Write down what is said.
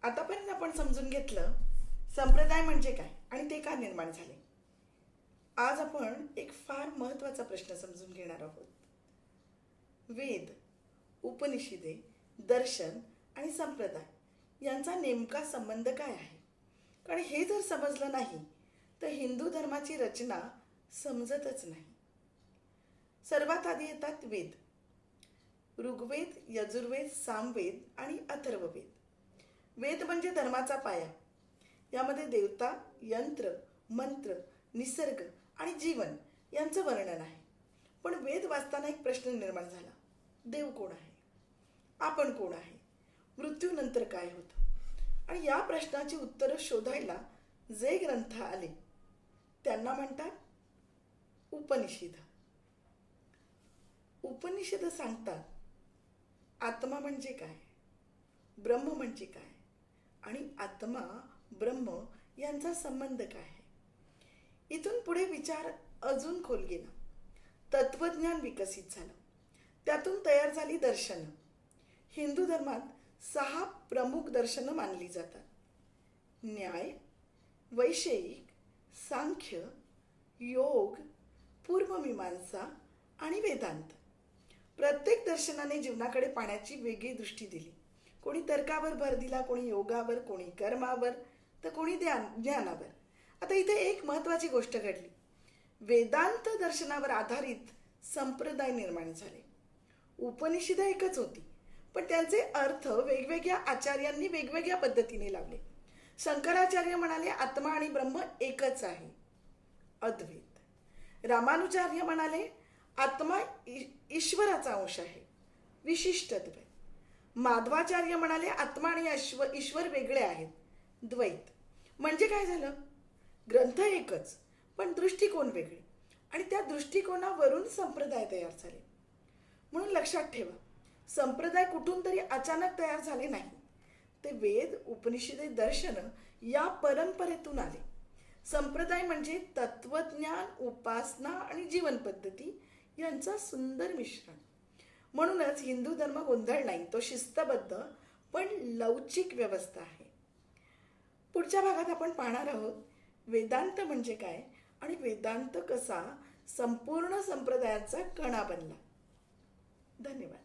आतापर्यंत आपण समजून घेतलं संप्रदाय म्हणजे काय आणि ते का निर्माण झाले. आज आपण एक फार महत्त्वाचा प्रश्न समजून घेणार आहोत. वेद, उपनिषदे, दर्शन आणि संप्रदाय यांचा नेमका संबंध काय आहे. कारण हे जर समजलं नाही तर हिंदू धर्माची रचना समजतच नाही. सर्वात आधी येतात वेद. ऋग्वेद, यजुर्वेद, सामवेद आणि अथर्ववेद. वेद म्हणजे धर्माचा पाया. यामध्ये देवता, यंत्र, मंत्र, निसर्ग आणि जीवन यांचं वर्णन आहे. पण वेद वाचताना एक प्रश्न निर्माण झाला. देव कोण आहे? आपण कोण आहे? मृत्यूनंतर काय होतं? आणि या प्रश्नाची उत्तरं शोधायला जे ग्रंथ आले त्यांना म्हणतात उपनिषद. उपनिषद सांगतात आत्मा म्हणजे काय, ब्रह्म म्हणजे काय आणि आत्मा ब्रह्म यांचा संबंध काय आहे. इथून पुढे विचार अजून खोल गेला. तत्वज्ञान विकसित झालं. त्यातून तयार झाली दर्शनं. हिंदू धर्मात 6 प्रमुख दर्शनं मानली जातात. न्याय, वैषयिक, सांख्य, योग, पूर्वमीमांसा आणि वेदांत. प्रत्येक दर्शनाने जीवनाकडे पाहण्याची वेगळी दृष्टी दिली. कोणी तर्कावर भर दिला, कोणी योगावर, कोणी कर्मावर, तर कोणी ज्ञानावर. आता इथे एक महत्त्वाची गोष्ट घडली. वेदांत दर्शनावर आधारित संप्रदाय निर्माण झाले. उपनिषद एकच होती पण त्यांचे अर्थ वेगवेगळ्या आचार्यांनी वेगवेगळ्या पद्धतीने लावले. शंकराचार्य म्हणाले आत्मा आणि ब्रह्म एकच आहे, अद्वैत. रामानुजाचार्य म्हणाले आत्मा ईश्वराचा अंश आहे, विशिष्ट द्वैत. माधवाचार्य म्हणाले आत्मा आणि ईश्वर वेगळे आहेत, द्वैत. म्हणजे काय झालं? ग्रंथ एकच पण दृष्टिकोन वेगळे आणि त्या दृष्टिकोनावरून संप्रदाय तयार झाले. म्हणून लक्षात ठेवा, संप्रदाय कुठून तरी अचानक तयार झाले नाही. ते वेद, उपनिषदे, दर्शन या परंपरेतून आले. संप्रदाय म्हणजे तत्वज्ञान, उपासना आणि जीवन पद्धती यांचं सुंदर मिश्रण. म्हणूनच हिंदू धर्म गोंधळ नाही, तो शिस्तबद्ध पण लवचिक व्यवस्था आहे. पुढच्या भागात आपण पाहणार आहोत वेदांत म्हणजे काय आणि वेदांत कसा संपूर्ण संप्रदायाचा कणा बनला. धन्यवाद.